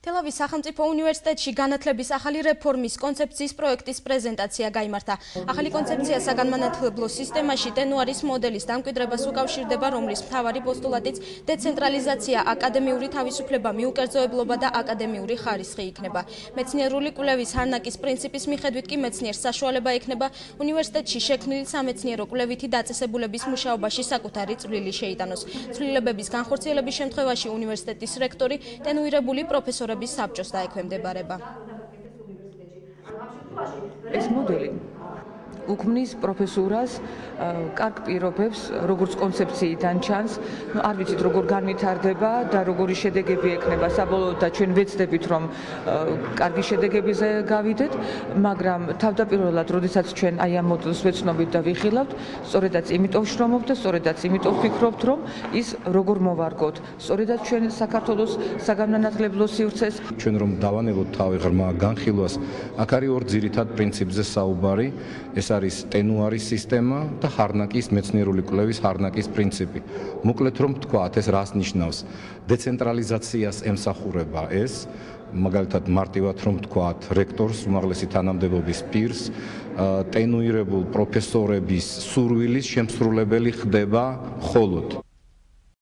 თელავის სახელმწიფო უნივერსიტეტში განათლების ახალი რეფორმის კონცეფციის პროექტის პრეზენტაცია გაიმართა. ახალი კონცეფცია საგანმანათლებლო სისტემაში ტენუარის მოდელის დამკვიდრებას უკავშირდება, რომლის მთავარი პოსტულატიც დეცენტრალიზაცია, აკადემიური თავისუფლება, მიუკერძოებლობა და აკადემიური ხარისხი იქნება. მეცნიერული კვლევის ჰარნაკის პრინციპის მიხედვით კი მეცნიერს საშუალება ექნება უნივერსიტეტში შექმნილი სამეცნიერო კვლევითი დაწესებულების მუშაობაში საკუთარი წვლილი შეიტანოს. ცვლილებების განხორციელების შემთხვევაში უნივერსიტეტის რექტორი ტენუირებული პროფესორ საბჭოს დაექვემდებარება. ეს მოდელი უქმნის პროფესურას კარგ პირობებს, როგორც კონცეფციიდან ჩანს, არ ვიცით როგორ განვითარდება და როგორი შედეგები ექნება. საბოლოოდ და ჩვენ ვეცდებით, რომ კარგი შედეგებზე გავიდეთ, მაგრამ თავდაპირველად, როდესაც ჩვენ აი ამ მოდელს ვეცნობით და ვიხილავთ, სწორედაც იმიტომ ვშრომობთ და სწორედაც იმიტომ ვფიქრობთ, რომ ის როგორ მოვარგოთ, სწორედაც ჩვენ საქართველოს საგანმანათლებლო სივრცეს. ჩვენ რომ დავანებოთ თავი ღრმა განხილვას, აქ არის ორ ძირითად პრინციპზე საუბარი. ეს არის ტენუარის სისტემა და ჰარნაკის მეცნიერული კვლევის ჰარნაკის პრინციპი. მოკლედ რომ ვთქვათ, ეს რას ნიშნავს? დეცენტრალიზაციას ემსახურება ეს, მაგალითად მარტივად რომ ვთქვათ, რექტორს, უმაღლესი თანამდებობის პირს, ტენუირებულ პროფესორების სურვილის შემსრულებელი ხდება მხოლოდ.